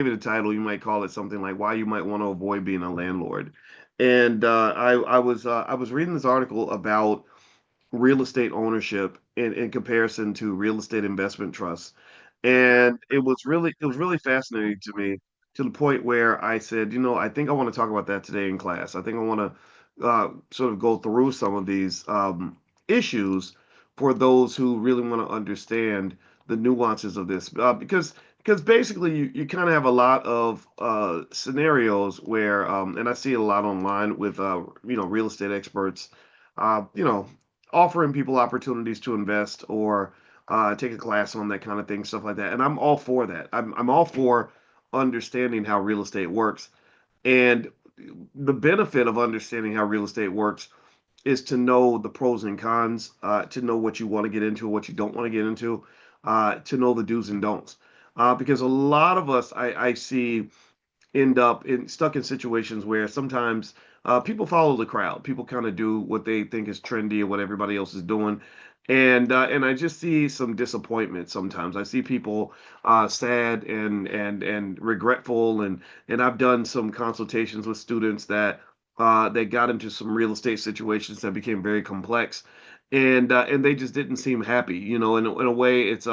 give it a title, you might call it something like "Why You Might Want to Avoid Being a Landlord." And I was reading this article about real estate ownership in comparison to real estate investment trusts. And it was really fascinating to me to the point where I said, I think I want to talk about that today in class. I think I want to sort of go through some of these issues for those who really want to understand the nuances of this, because basically you kind of have a lot of scenarios where and I see it a lot online with real estate experts, uh, you know offering people opportunities to invest or take a class on that kind of thing, stuff like that. And I'm all for that. I'm all for understanding how real estate works. And the benefit of understanding how real estate works is to know the pros and cons, to know what you want to get into, what you don't want to get into, to know the do's and don'ts. Because a lot of us I see end up stuck in situations where sometimes people follow the crowd. People kind of do what they think is trendy or what everybody else is doing. And I just see some disappointment sometimes. I see people sad and regretful, and I've done some consultations with students that got into some real estate situations that became very complex, and they just didn't seem happy. In a way, it's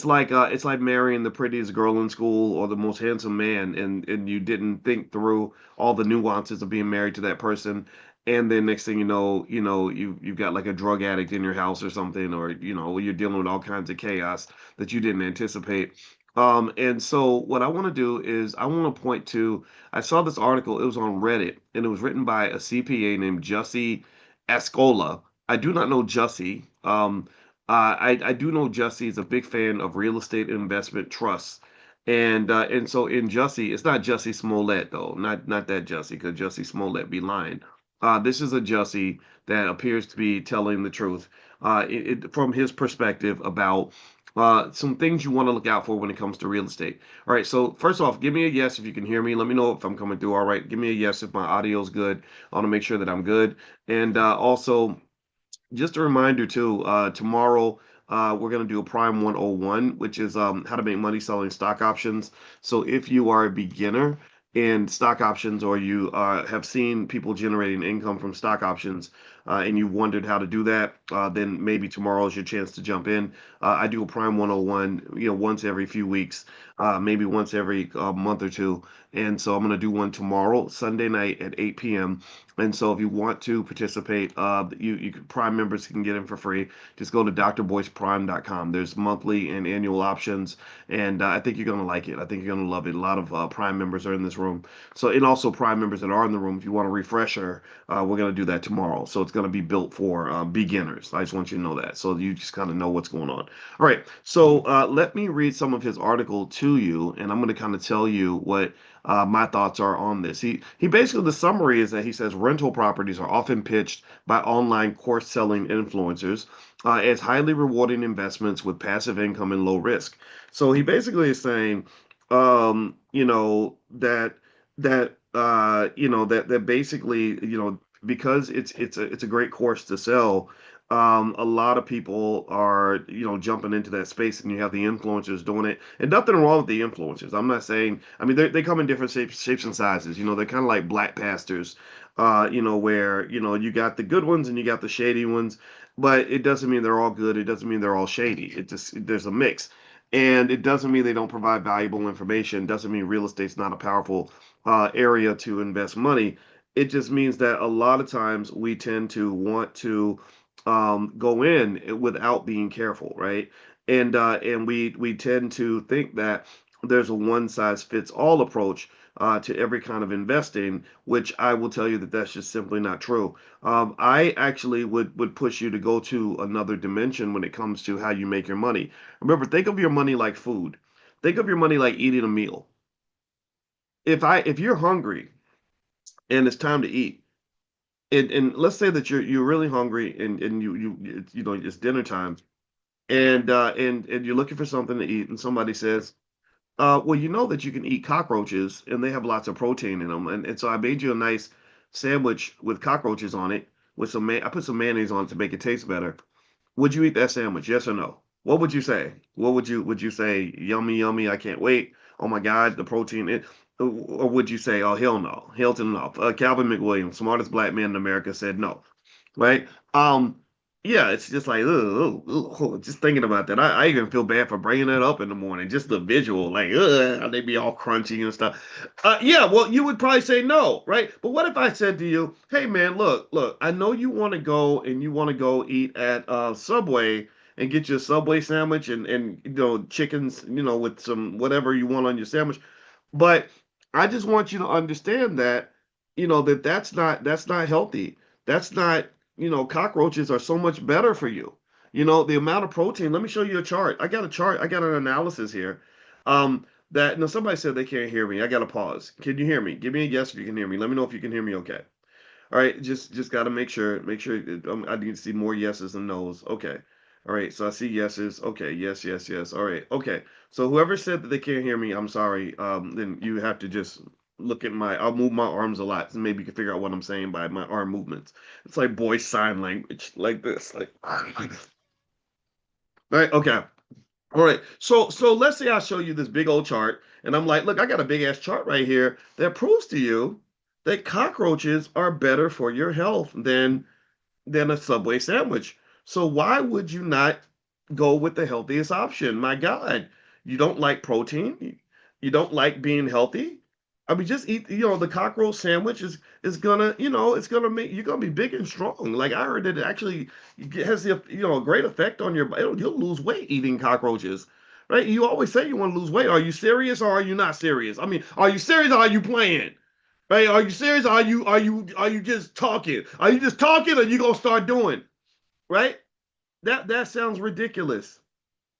like marrying the prettiest girl in school or the most handsome man, and you didn't think through all the nuances of being married to that person. And then next thing you've got like a drug addict in your house or something, or you're dealing with all kinds of chaos that you didn't anticipate. And so what I want to do is I want to point to, I saw this article, it was on Reddit, and it was written by a CPA named Jussie Ascola. I do not know Jussie. I do know Jussie is a big fan of real estate investment trusts. And so in Jussie, it's not Jussie Smollett though, not that Jussie, because Jussie Smollett be lying. This is a Jussie that appears to be telling the truth, from his perspective about some things you want to look out for when it comes to real estate. All right, so first off, give me a yes if you can hear me. Let me know if I'm coming through all right. Give me a yes if my audio is good. I want to make sure that I'm good. And also, just a reminder too, tomorrow we're going to do a Prime 101, which is how to make money selling stock options. So if you are a beginner in stock options, or you have seen people generating income from stock options, and you wondered how to do that, then maybe tomorrow is your chance to jump in. I do a Prime 101, once every few weeks, maybe once every month or two. And so I'm going to do one tomorrow, Sunday night at 8 p.m. And so if you want to participate, Prime members can get in for free. Just go to drboyceprime.com. There's monthly and annual options, and I think you're gonna like it. I think you're gonna love it. A lot of Prime members are in this room. So, and also Prime members that are in the room, if you want a refresher, we're gonna do that tomorrow. So it's gonna be built for beginners. I just want you to know that, so you just kind of know what's going on. All right. So let me read some of his article to you, and I'm gonna kind of tell you what my thoughts are on this. He basically, the summary is that he says rental properties are often pitched by online course selling influencers as highly rewarding investments with passive income and low risk. So he basically is saying, that basically, because it's a great course to sell. A lot of people are, jumping into that space, and you have the influencers doing it. And nothing wrong with the influencers. I'm not saying, I mean, they come in different shapes and sizes. They're kind of like black pastors, where, you got the good ones and you got the shady ones, but it doesn't mean they're all good. It doesn't mean they're all shady. There's a mix. And it doesn't mean they don't provide valuable information. It doesn't mean real estate's not a powerful area to invest money. It just means that a lot of times we tend to want to go in without being careful, right? And we tend to think that there's a one size fits all approach to every kind of investing, which I will tell you that that's just simply not true. I actually would push you to go to another dimension when it comes to how you make your money. Remember, think of your money like food. Think of your money like eating a meal. If you're hungry and it's time to eat, and let's say that you're really hungry, and it's dinner time, and you're looking for something to eat, and somebody says, well, you know that you can eat cockroaches, and they have lots of protein in them, and so I made you a nice sandwich with cockroaches on it, with I put some mayonnaise on it to make it taste better. Would you eat that sandwich? Yes or no? What would you say? Would you say, yummy, yummy, I can't wait? oh my God, the protein. Or would you say, oh, hell no, hell to the no? Calvin McWilliams, smartest black man in America, said no, right? Um, yeah, it's just like, just thinking about that. I even feel bad for bringing that up in the morning. Just the visual, like, they be all crunchy and stuff. Yeah, well, you would probably say no, right? But what if I said to you, hey, man, look, I know you want to go and you want to go eat at Subway and get your Subway sandwich and chickens, with some whatever you want on your sandwich. But I just want you to understand that, that's not healthy. That's not, cockroaches are so much better for you. The amount of protein. Let me show you a chart. I got a chart. I got an analysis here. That no, somebody said they can't hear me. I got to pause. Can you hear me? Give me a yes if you can hear me. Let me know if you can hear me. Okay. All right, just got to make sure I need to see more yeses than nos. Okay. All right, so I see yeses. Okay, yes, yes, yes. All right. Okay. So whoever said that they can't hear me, I'm sorry. Then you have to just look at I'll move my arms a lot, so maybe you can figure out what I'm saying by my arm movements. It's like Boyce sign language, like this. Like right, okay. All right. So let's say I show you this big old chart, and I'm like, look, I got a big ass chart right here that proves to you that cockroaches are better for your health than a Subway sandwich. So why would you not go with the healthiest option? My God, you don't like protein, you don't like being healthy. I mean, just eat. The cockroach sandwich is gonna, it's gonna make you're gonna be big and strong. Like I heard that it actually has a great effect on your body. You'll lose weight eating cockroaches. Right? You always say you want to lose weight. Are you serious or are you not serious? I mean, are you serious or are you playing? Right? Are you serious? Are you just talking? Are you just talking or you gonna start doing? Right? That sounds ridiculous.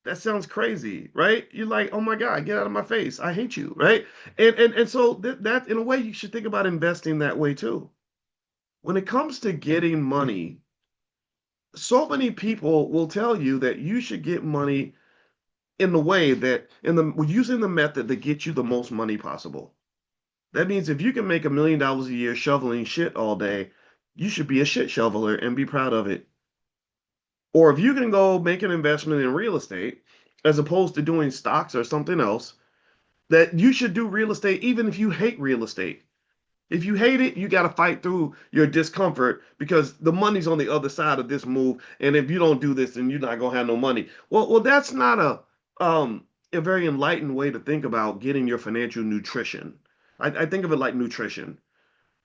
That sounds crazy, right? You're like, oh my God, get out of my face. I hate you, right? And so that in a way you should think about investing that way too. When it comes to getting money, so many people will tell you that you should get money in the way that using the method that gets you the most money possible. That means if you can make $1 million a year shoveling shit all day, you should be a shit shoveler and be proud of it. Or if you can go make an investment in real estate as opposed to doing stocks or something else, that you should do real estate even if you hate real estate. If you hate it, you got to fight through your discomfort because the money's on the other side of this move. And if you don't do this, then you're not gonna have no money. Well, that's not a very enlightened way to think about getting your financial nutrition. I think of it like nutrition.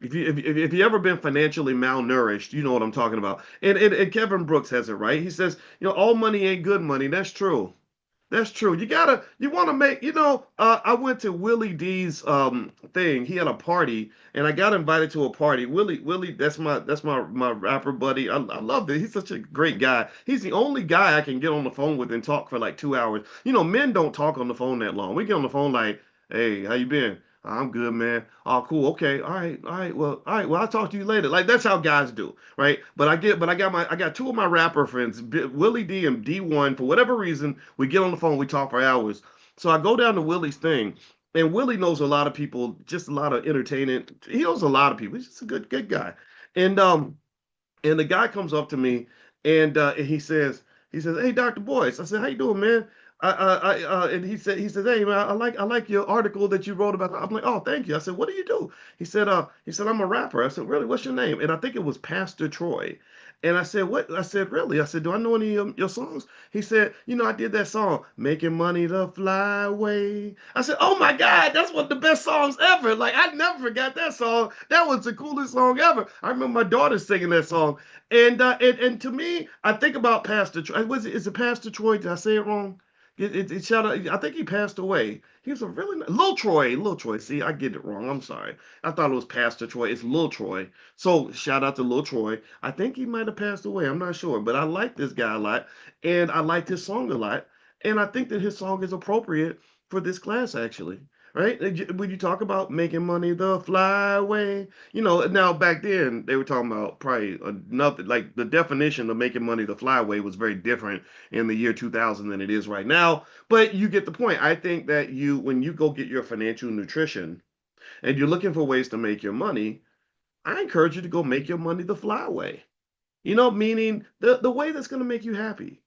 If you ever been financially malnourished, you know what I'm talking about. And Kevin Brooks has it right. He says, all money ain't good money. That's true. That's true. You want to make, I went to Willie D's thing. He had a party and I got invited to a party. Willie, that's my rapper buddy. I love it. He's such a great guy. He's the only guy I can get on the phone with and talk for like 2 hours. Men don't talk on the phone that long. We get on the phone like, hey, how you been? I'm good, man. Oh, cool. Okay. All right. Well, I'll talk to you later. Like that's how guys do, right? But I got two of my rapper friends, Willie D and D1. For whatever reason, we get on the phone, we talk for hours. So I go down to Willie's thing, and Willie knows a lot of people, just a lot of entertainment. He knows a lot of people. He's just a good guy. And and the guy comes up to me and he says, "Hey, Dr. Boyce." I said, "How you doing, man?" And he said, "Hey, man, I like your article that you wrote about." I'm like, "Oh, thank you." I said, "What do you do?" He said, "I'm a rapper." I said, "Really? What's your name?" And I think it was Pastor Troy. And I said, "What?" I said, "Really?" I said, "Do I know any of your songs?" He said, "I did that song, Making Money to Fly Away." I said, "Oh my God, that's one of the best songs ever." Like, I never forgot that song. That was the coolest song ever. I remember my daughter singing that song. And to me, I think about Pastor Troy. Is it Pastor Troy? Did I say it wrong? Shout out. I think he passed away. He was a really Lil Troy. Lil Troy. See, I get it wrong. I'm sorry. I thought it was Pastor Troy. It's Lil Troy. So shout out to Lil Troy. I think he might have passed away. I'm not sure, but I like this guy a lot, and I liked his song a lot, and I think that his song is appropriate for this class actually. Right? When you talk about making money the flyway, now back then they were talking about probably nothing like the definition of making money the flyway was very different in the year 2000 than it is right now. But you get the point. I think that when you go get your financial nutrition and you're looking for ways to make your money, I encourage you to go make your money the flyway. Meaning the way that's going to make you happy.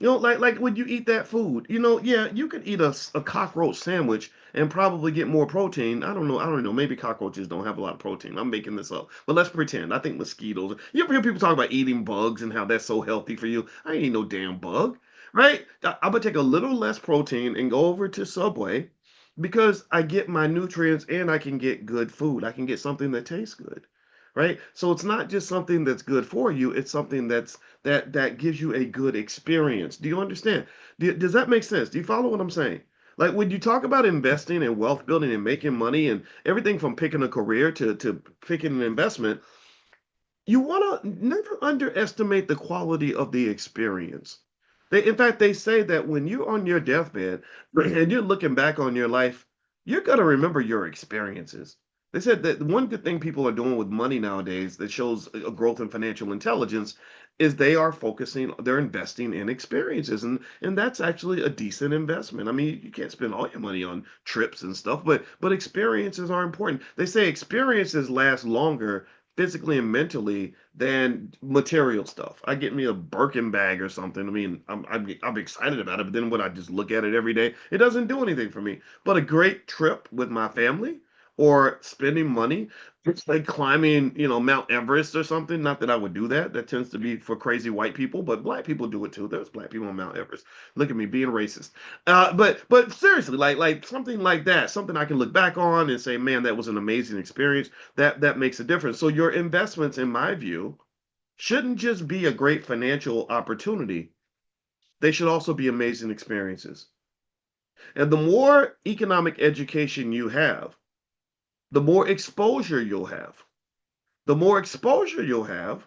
You know, like when you eat that food, yeah, you could eat a cockroach sandwich and probably get more protein. I don't know. Maybe cockroaches don't have a lot of protein. I'm making this up, but let's pretend. I think mosquitoes. You ever hear people talk about eating bugs and how that's so healthy for you? I ain't eat no damn bug, right? I'm gonna take a little less protein and go over to Subway because I get my nutrients and I can get good food. I can get something that tastes good, right? So it's not just something that's good for you. It's something that gives you a good experience. Do you understand? Does that make sense? Do you follow what I'm saying? Like when you talk about investing and wealth building and making money and everything from picking a career to picking an investment, you want to never underestimate the quality of the experience. In fact, they say that when you're on your deathbed and you're looking back on your life, you're going to remember your experiences. They said that one good thing people are doing with money nowadays that shows a growth in financial intelligence is they're investing in experiences. And that's actually a decent investment. I mean, you can't spend all your money on trips and stuff, but experiences are important. They say experiences last longer physically and mentally than material stuff. I get me a Birkin bag or something. I mean, I'm excited about it, but then when I just look at it every day, it doesn't do anything for me. But a great trip with my family or spending money, it's like climbing, Mount Everest or something. Not that I would do that. That tends to be for crazy white people, but black people do it too. There's black people on Mount Everest. Look at me being racist. But seriously, like something like that, something I can look back on and say, man, that was an amazing experience. That makes a difference. So your investments, in my view, shouldn't just be a great financial opportunity. They should also be amazing experiences. And the more economic education you have, the more exposure you'll have. The more exposure you'll have,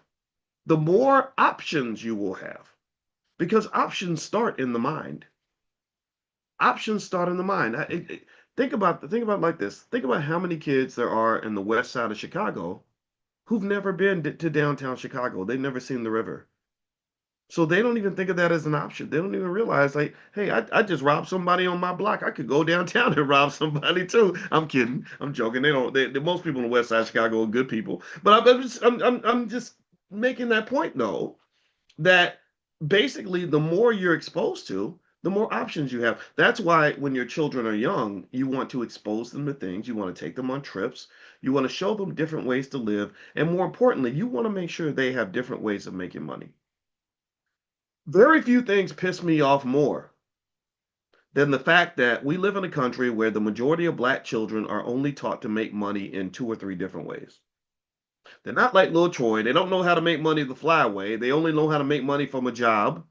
the more options you will have. Because options start in the mind. Options start in the mind. Think about it like this. Think about how many kids there are in the west side of Chicago who've never been to downtown Chicago. They've never seen the river. So they don't even think of that as an option. They don't even realize, like, hey, I just robbed somebody on my block. I could go downtown and rob somebody too. I'm kidding. I'm joking. They don't. Most people in the West Side of Chicago are good people. But I'm just making that point though that basically the more you're exposed to, the more options you have. That's why when your children are young, you want to expose them to things. You want to take them on trips. You want to show them different ways to live, and more importantly, you want to make sure they have different ways of making money. Very few things piss me off more than the fact that we live in a country where the majority of black children are only taught to make money in two or three different ways. They're not like little Troy. They don't know how to make money the flyway. They only know how to make money from a job.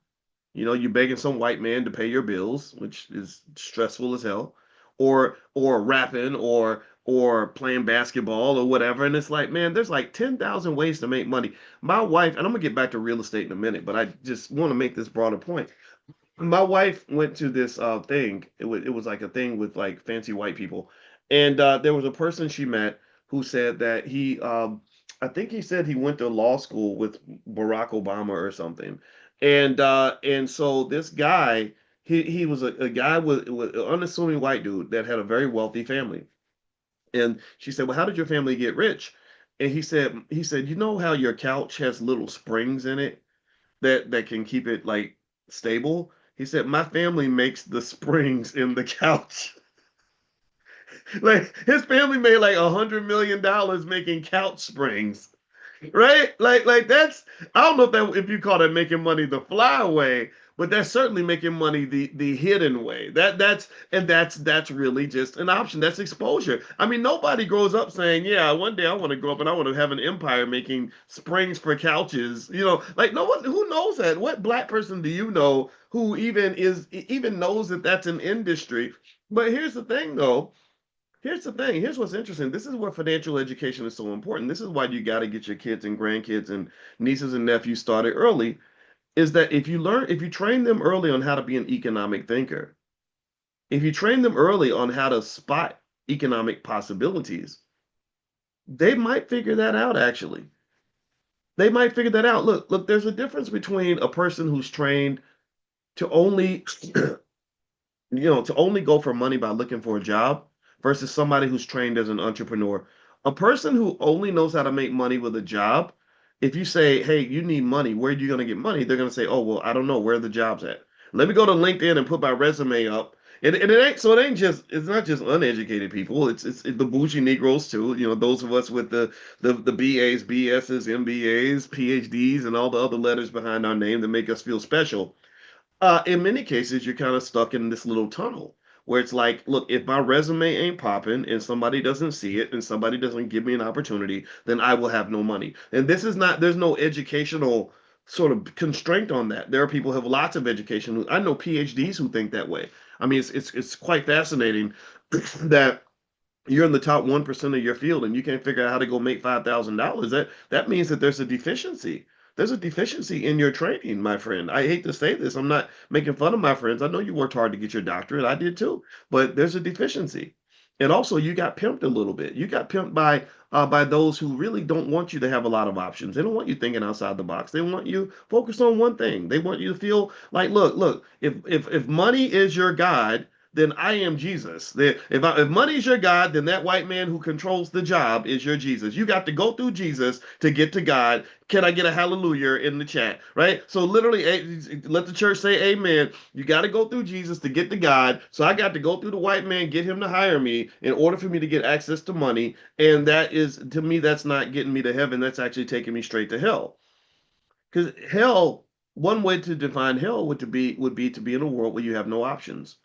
You begging some white man to pay your bills, which is stressful as hell, or rapping or playing basketball or whatever. And it's like, man, there's like 10,000 ways to make money. My wife, and I'm gonna get back to real estate in a minute, but I just want to make this broader point. My wife went to this thing. It was like a thing with like fancy white people, and there was a person she met who said that I think he said he went to law school with Barack Obama or something, and so this guy he was a guy with an unassuming white dude that had a very wealthy family, and she said, well, how did your family get rich? And he said, you know how your couch has little springs in it that can keep it like stable. He said, my family makes the springs in the couch. Like his family made like $100 million making couch springs. Right? Like that's I don't know if you call that making money the fly way, but that's certainly making money the hidden way. That's really just an option. That's exposure. I mean, nobody grows up saying, "Yeah, one day I want to grow up and I want to have an empire making springs for couches." Like no one who knows that. What black person do you know who even knows that that's an industry? But here's the thing, though. Here's the thing. Here's what's interesting. This is where financial education is so important. This is why you got to get your kids and grandkids and nieces and nephews started early. Is that if you train them early on how to be an economic thinker, if you train them early on how to spot economic possibilities, they might figure that out actually. They might figure that out. Look, there's a difference between a person who's trained to only to only go for money by looking for a job versus somebody who's trained as an entrepreneur. A person who only knows how to make money with a job, if you say, hey, you need money, where are you going to get money? They're going to say, oh, well, I don't know. Where are the jobs at? Let me go to LinkedIn and put my resume up. And it ain't so it ain't just it's not just uneducated people. It's the bougie Negroes too. You know, those of us with the BAs, BSs, MBAs, PhDs, and all the other letters behind our name that make us feel special. In many cases, you're kind of stuck in this little tunnel where it's like, look, if my resume ain't popping and somebody doesn't see it and somebody doesn't give me an opportunity, then I will have no money. And this is not, there's no educational sort of constraint on that. There are people who have lots of education. I know PhDs who think that way. I mean, it's quite fascinating that you're in the top 1% of your field and you can't figure out how to go make $5,000. That means that there's a deficiency. There's a deficiency in your training, my friend. I hate to say this. I'm not making fun of my friends. I know you worked hard to get your doctorate. I did too. But there's a deficiency. And also you got pimped a little bit. You got pimped by those who really don't want you to have a lot of options. They don't want you thinking outside the box. They want you focused on one thing. They want you to feel like, look, if money is your God, then I am Jesus. If money is your God, then that white man who controls the job is your Jesus. You got to go through Jesus to get to God. Can I get a hallelujah in the chat? Right? So literally, let the church say amen. You got to go through Jesus to get to God. So I got to go through the white man, get him to hire me in order for me to get access to money. And that is, to me, that's not getting me to heaven. That's actually taking me straight to hell. Because hell, one way to define hell would be to be in a world where you have no options.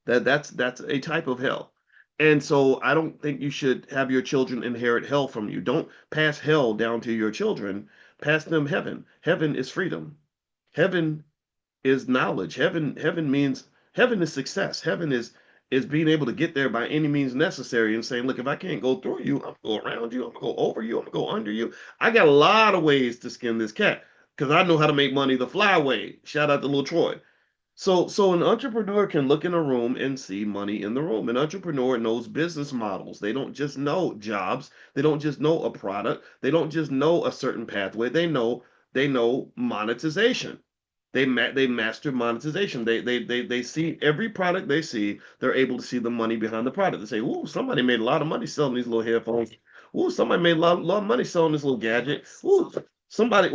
That's a type of hell. And so I don't think you should have your children inherit hell from you. Don't pass hell down to your children. Pass them heaven. Heaven is freedom. Heaven is knowledge. Heaven means heaven is success. Heaven is being able to get there by any means necessary and saying, look, if I can't go through you, I'm gonna go around you, I'm gonna go over you, I'm gonna go under you. I got a lot of ways to skin this cat because I know how to make money the fly way. Shout out to little Troy. So an entrepreneur can look in a room and see money in the room. An entrepreneur knows business models. They don't just know jobs. They don't just know a product. They don't just know a certain pathway. They know monetization. They master monetization. They see every product they see. They're able to see the money behind the product. They say, "Ooh, somebody made a lot of money selling these little headphones. Ooh, somebody made lot of money selling this little gadget. Ooh, somebody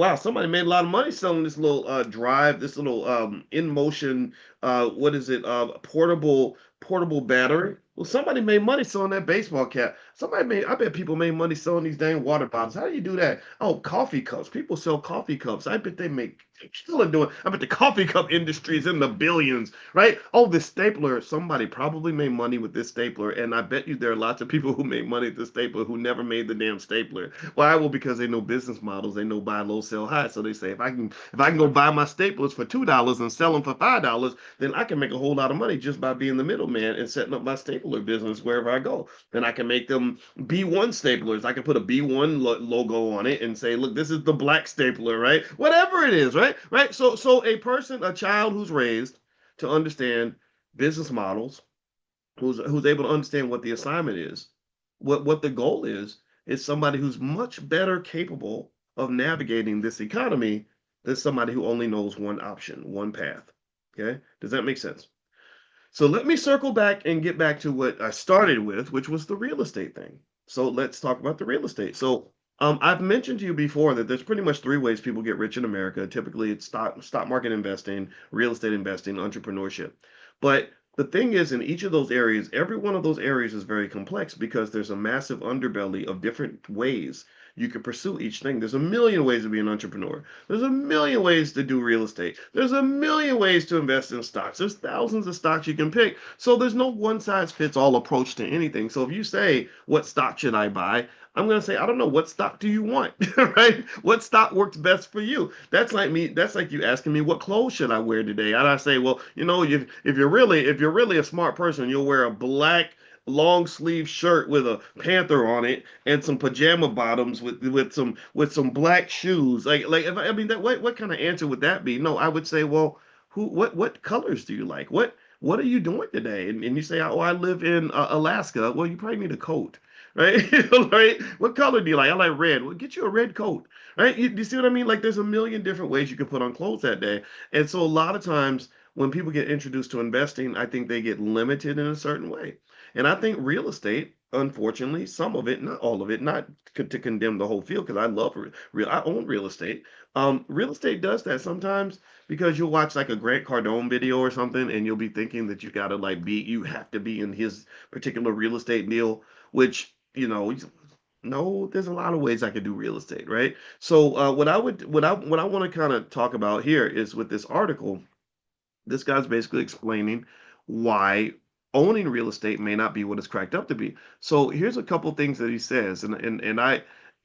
made a lot of money selling this little drive, this little in motion what is it? Portable battery. Well, somebody made money selling that baseball cap. I bet people made money selling these dang water bottles. How do you do that? Oh, coffee cups. People sell coffee cups. I bet they make still doing. I bet the coffee cup industry is in the billions, right? Oh, this stapler. Somebody probably made money with this stapler, and I bet you there are lots of people who make money with the stapler who never made the damn stapler. Why? Well, because they know business models. They know buy low, sell high. So they say if I can go buy my staplers for $2 and sell them for $5, then I can make a whole lot of money just by being the middleman and setting up my stapler business wherever I go. Then I can make them B1 staplers. I can put a B1 logo on it and say, look, this is the black stapler, right? Whatever it is, right? Right. So a child who's raised to understand business models, who's able to understand what the assignment is, what the goal is somebody who's much better capable of navigating this economy than somebody who only knows one option, one path. Okay? Does that make sense? So let me circle back and get back to what I started with, which was the real estate thing. So let's talk about the real estate. So I've mentioned to you before that there's pretty much three ways people get rich in America. Typically, it's stock market investing, real estate investing, entrepreneurship. But the thing is, in each of those areas, every one of those areas is very complex because there's a massive underbelly of different ways you can pursue each thing. There's a million ways to be an entrepreneur. There's a million ways to do real estate. There's a million ways to invest in stocks. There's thousands of stocks you can pick. So there's no one size fits all approach to anything. So if you say, what stock should I buy? I'm going to say, I don't know. What stock do you want? Right? What stock works best for you? That's like me. That's like you asking me, what clothes should I wear today? And I say, well, if you're really a smart person, you'll wear a black long sleeve shirt with a panther on it and some pajama bottoms with some black shoes. Like if I mean that what kind of answer would that be? No, I would say, well, what colors do you like? What are you doing today? And you say, oh, I live in Alaska. Well, you probably need a coat, right? Right? What color do you like? I like red. Well, get you a red coat, right? You see what I mean? Like there's a million different ways you can put on clothes that day. And so a lot of times when people get introduced to investing, I think they get limited in a certain way. And I think real estate, unfortunately, some of it, not all of it, not to condemn the whole field, because I love I own real estate. Real estate does that sometimes. Because you'll watch like a Grant Cardone video or something, and you'll be thinking that you have to be in his particular real estate deal, which, no, there's a lot of ways I could do real estate, right? So what I want to kind of talk about here is with this article, this guy's basically explaining why owning real estate may not be what it's cracked up to be. So here's a couple things that he says, and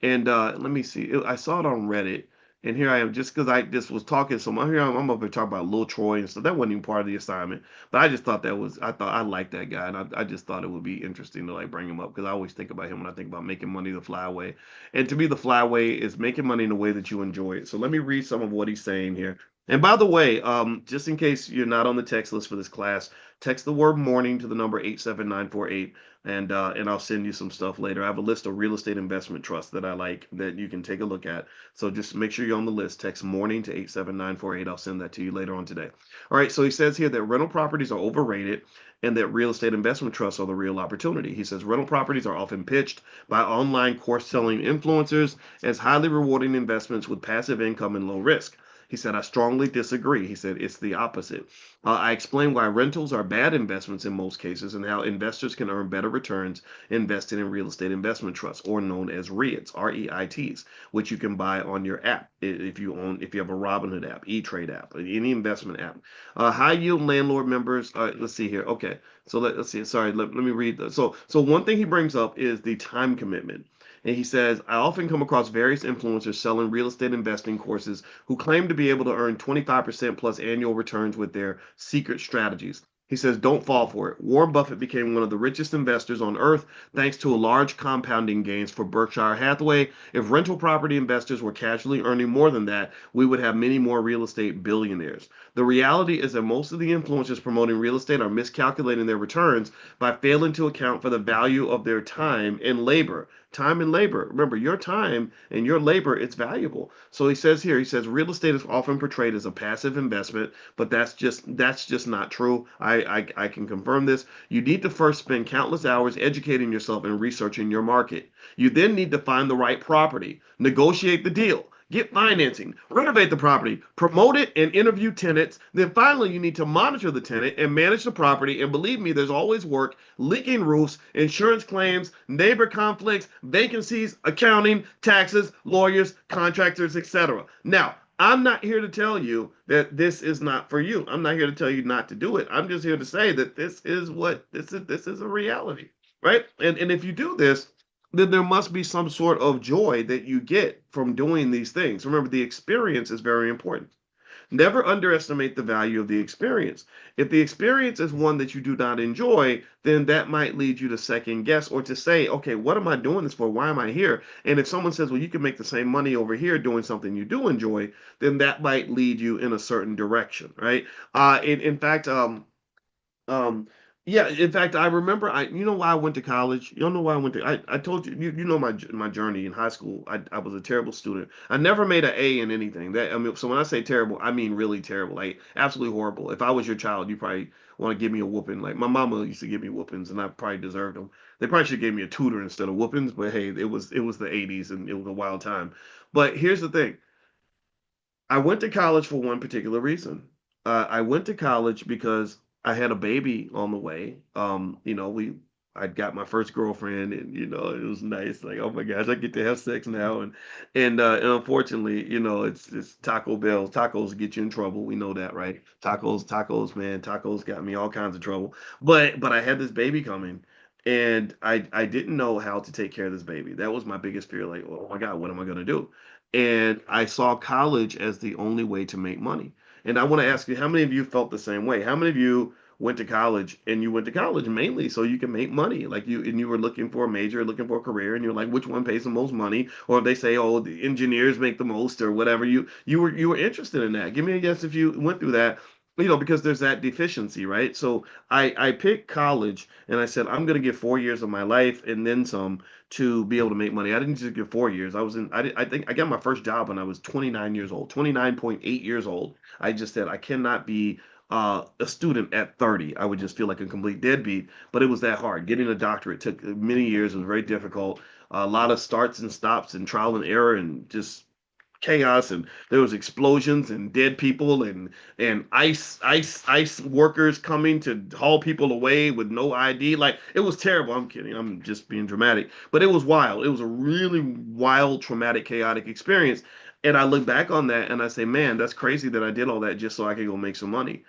let me see. I saw it on Reddit, and here I am just because I just was talking. So I'm up here talking about Lil Troy and stuff. That wasn't even part of the assignment, but I just thought I thought I liked that guy, and I just thought it would be interesting to like bring him up because I always think about him when I think about making money the flyway, and to me the flyway is making money in a way that you enjoy it. So let me read some of what he's saying here. And by the way, just in case you're not on the text list for this class, text the word morning to the number 87948, and I'll send you some stuff later. I have a list of real estate investment trusts that I like that you can take a look at. So just make sure you're on the list. Text morning to 87948. I'll send that to you later on today. All right, so he says here that rental properties are overrated and that real estate investment trusts are the real opportunity. He says rental properties are often pitched by online course selling influencers as highly rewarding investments with passive income and low risk. He said, I strongly disagree. He said, it's the opposite. I explained why rentals are bad investments in most cases and how investors can earn better returns investing in real estate investment trusts, or known as REITs, REITs, which you can buy on your app if you have a Robinhood app, E-Trade app, any investment app. High yield landlord members. Let's see here. Okay, so let's see. Sorry, let me read. So one thing he brings up is the time commitment. And he says, I often come across various influencers selling real estate investing courses who claim to be able to earn 25% plus annual returns with their secret strategies. He says, don't fall for it. Warren Buffett became one of the richest investors on earth thanks to a large compounding gains for Berkshire Hathaway. If rental property investors were casually earning more than that, we would have many more real estate billionaires. The reality is that most of the influencers promoting real estate are miscalculating their returns by failing to account for the value of their time and labor. Time and labor. Remember, your time and your labor, it's valuable. So he says here, he says real estate is often portrayed as a passive investment, but that's just not true. I can confirm this. You need to first spend countless hours educating yourself and researching your market. You then need to find the right property, negotiate the deal, get financing, renovate the property, promote it, and interview tenants. Then finally, you need to monitor the tenant and manage the property. And believe me, there's always work, leaking roofs, insurance claims, neighbor conflicts, vacancies, accounting, taxes, lawyers, contractors, etc. Now, I'm not here to tell you that this is not for you. I'm not here to tell you not to do it. I'm just here to say that this is a reality, right? And if you do this, then there must be some sort of joy that you get from doing these things. Remember, the experience is very important. Never underestimate the value of the experience. If the experience is one that you do not enjoy, then that might lead you to second guess or to say, okay, what am I doing this for? Why am I here? And if someone says, well, you can make the same money over here doing something you do enjoy, then that might lead you in a certain direction, right? In fact, um, yeah, in fact, I remember you know why I went to college? You don't know why I went to I told you, you know my journey in high school. I was a terrible student. I never made an A in anything. That I mean, so when I say terrible, I mean really terrible, like absolutely horrible. If I was your child, you probably want to give me a whooping. Like my mama used to give me whoopings, and I probably deserved them. They probably should have gave me a tutor instead of whoopings, but hey, it was the 80s and it was a wild time. But here's the thing. I went to college for one particular reason. I went to college because I had a baby on the way. I got my first girlfriend, and it was nice. Like, oh my gosh, I get to have sex now, and unfortunately, it's Taco Bell. Tacos get you in trouble. We know that, right? Tacos, man, tacos got me all kinds of trouble. But I had this baby coming. And I didn't know how to take care of this baby. That was my biggest fear. Like, oh my God, what am I gonna do? And I saw college as the only way to make money. And I want to ask you, how many of you felt the same way? How many of you went to college and you went to college mainly so you can make money? Like you were looking for a major, looking for a career, and you're like, which one pays the most money? Or if they say, oh, the engineers make the most or whatever, you were interested in that. Give me a yes if you went through that. Because there's that deficiency, right? So I picked college and I said, I'm going to give 4 years of my life and then some to be able to make money. I didn't just get 4 years. I think I got my first job when I was 29 years old, 29.8 years old. I just said I cannot be a student at 30. I would just feel like a complete deadbeat. But it was that hard. Getting a doctorate took many years. It was very difficult. A lot of starts and stops and trial and error and just chaos, and there was explosions and dead people, and ice workers coming to haul people away with no ID. Like, it was terrible. I'm kidding, I'm just being dramatic, but it was wild. It was a really wild, traumatic, chaotic experience. And I look back on that and I say, man, that's crazy that I did all that just so I could go make some money.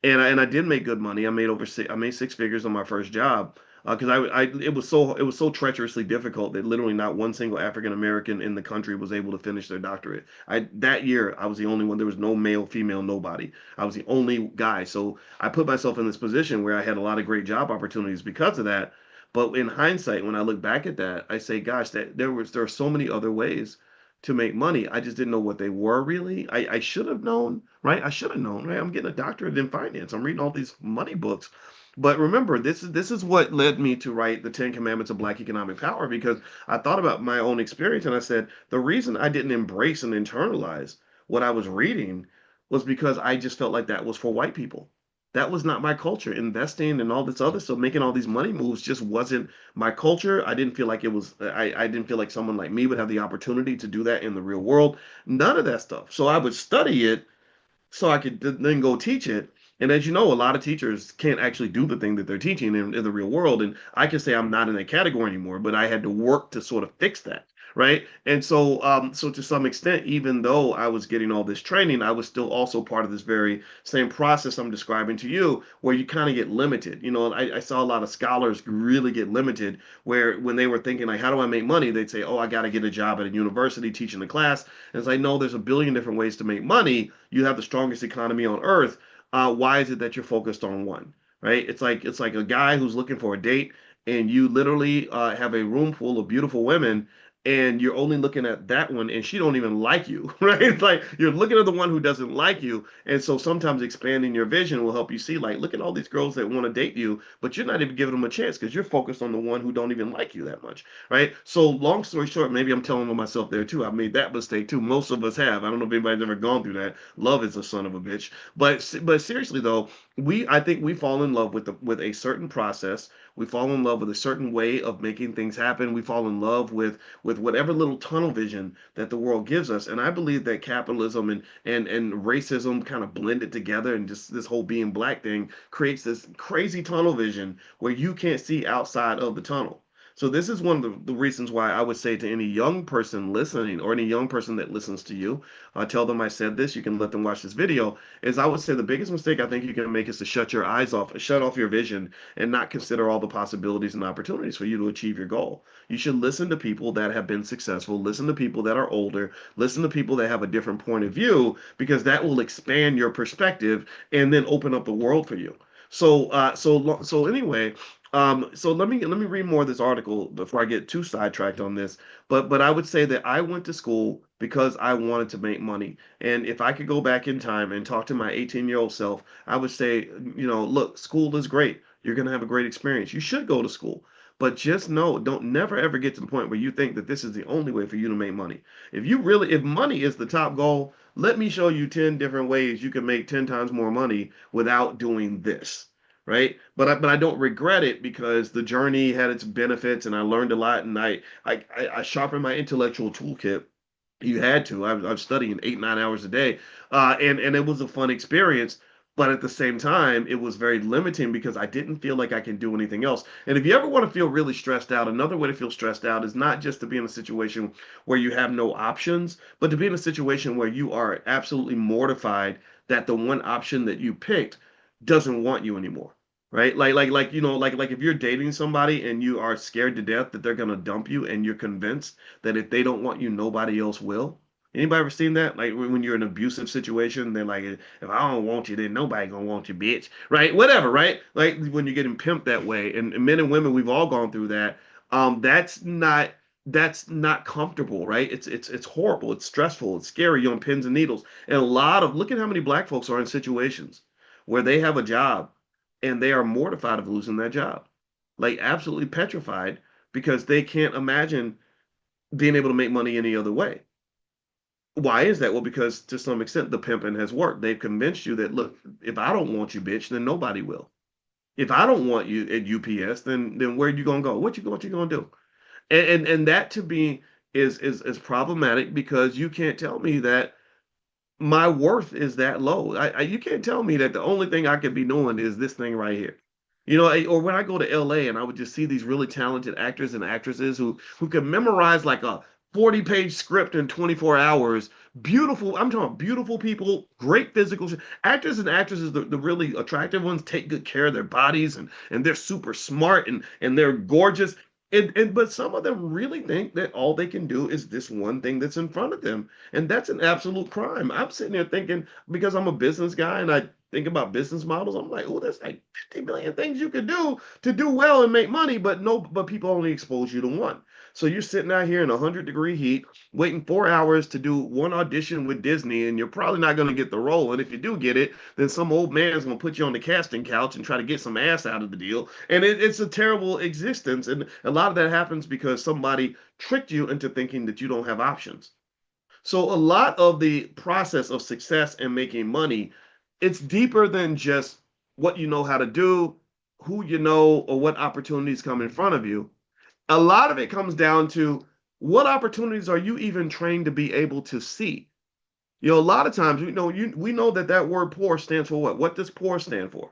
And I did make good money. I made six figures on my first job, because it was so treacherously difficult that literally not one single African American in the country was able to finish their doctorate. I That year I was the only one. There was no male, female, nobody. I was the only guy. So I put myself in this position where I had a lot of great job opportunities because of that. But in hindsight, when I look back at that, I say, gosh, that there are so many other ways to make money. I just didn't know what they were really. I should have known, right? I should have known, right? I'm getting a doctorate in finance. I'm reading all these money books. But remember, this is what led me to write the Ten Commandments of Black Economic Power, because I thought about my own experience and I said the reason I didn't embrace and internalize what I was reading was because I just felt like that was for white people. That was not my culture. Investing and all this other stuff, making all these money moves just wasn't my culture. I didn't feel like it was, I didn't feel like someone like me would have the opportunity to do that in the real world. None of that stuff. So I would study it so I could then go teach it. And as you know, a lot of teachers can't actually do the thing that they're teaching in the real world. And I can say I'm not in that category anymore, but I had to work to sort of fix that. Right. And so to some extent, even though I was getting all this training, I was still also part of this very same process I'm describing to you, where you kind of get limited. I saw a lot of scholars really get limited, where when they were thinking, like, how do I make money? They'd say, oh, I got to get a job at a university teaching a class. And it's like, no, there's a billion different ways to make money. You have the strongest economy on earth. Why is it that you're focused on one? Right? It's like a guy who's looking for a date, and you literally have a room full of beautiful women, and you're only looking at that one, and she don't even like you, right? It's like you're looking at the one who doesn't like you. And so sometimes expanding your vision will help you see, like, look at all these girls that want to date you, but you're not even giving them a chance because you're focused on the one who don't even like you that much, right? So long story short, maybe I'm telling on myself there too. I've made that mistake too. Most of us have. I don't know if anybody's ever gone through that. Love is a son of a bitch. But seriously though, I think we fall in love with a certain process. We fall in love with a certain way of making things happen. We fall in love with whatever little tunnel vision that the world gives us. And I believe that capitalism and racism kind of blended together, and just this whole being black thing creates this crazy tunnel vision where you can't see outside of the tunnel. So this is one of the reasons why I would say to any young person listening, or any young person that listens to you, tell them I said this. You can let them watch this video. Is I would say the biggest mistake I think you can make is to shut your eyes off, shut off your vision, and not consider all the possibilities and opportunities for you to achieve your goal. You should listen to people that have been successful, listen to people that are older, listen to people that have a different point of view, because that will expand your perspective and then open up the world for you. So anyway, so let me read more of this article before I get too sidetracked on this. But I would say that I went to school because I wanted to make money. And if I could go back in time and talk to my 18-year-old self, I would say, look, school is great. You're gonna have a great experience. You should go to school. But just know, don't never ever get to the point where you think that this is the only way for you to make money. If money is the top goal, let me show you 10 different ways you can make 10 times more money without doing this, right? But I don't regret it, because the journey had its benefits and I learned a lot, and I sharpened my intellectual toolkit. You had to. I was studying 8, 9 hours a day, and it was a fun experience. But at the same time, it was very limiting because I didn't feel like I can do anything else. And if you ever want to feel really stressed out, another way to feel stressed out is not just to be in a situation where you have no options, but to be in a situation where you are absolutely mortified that the one option that you picked doesn't want you anymore. Right? Like if you're dating somebody and you are scared to death that they're gonna dump you, and you're convinced that if they don't want you, nobody else will. Anybody ever seen that? Like when you're in an abusive situation, they're like, if I don't want you, then nobody gonna want you, bitch. Right? Whatever, right? Like when you're getting pimped that way. And men and women, we've all gone through that. That's not comfortable, right? It's horrible, it's stressful, it's scary, you're on pins and needles. And a lot of look at how many black folks are in situations where they have a job and they are mortified of losing that job. Like absolutely petrified, because they can't imagine being able to make money any other way. Why is that? Well, because to some extent the pimping has worked. They've convinced you that, look, if I don't want you, bitch, then nobody will. If I don't want you at UPS, then where you gonna go? What you gonna do? And that to me is problematic because you can't tell me that my worth is that low. You can't tell me that the only thing I could be doing is this thing right here. Or when I go to LA and I would just see these really talented actors and actresses who can memorize like a 40-page script in 24 hours. Beautiful, I'm talking beautiful people, great physical actors and actresses, the really attractive ones take good care of their bodies and they're super smart and they're gorgeous. But some of them really think that all they can do is this one thing that's in front of them. And that's an absolute crime. I'm sitting there thinking, because I'm a business guy and I think about business models, I'm like, oh, there's like 50 million things you could do to do well and make money, but no, but people only expose you to one. So you're sitting out here in 100-degree heat, waiting 4 hours to do one audition with Disney, and you're probably not going to get the role. And if you do get it, then some old man's going to put you on the casting couch and try to get some ass out of the deal. And it's a terrible existence. And a lot of that happens because somebody tricked you into thinking that you don't have options. So a lot of the process of success and making money, it's deeper than just what you know how to do, who you know, or what opportunities come in front of you. A lot of it comes down to what opportunities are you even trained to be able to see? A lot of times we know that that word poor stands for what? What does poor stand for?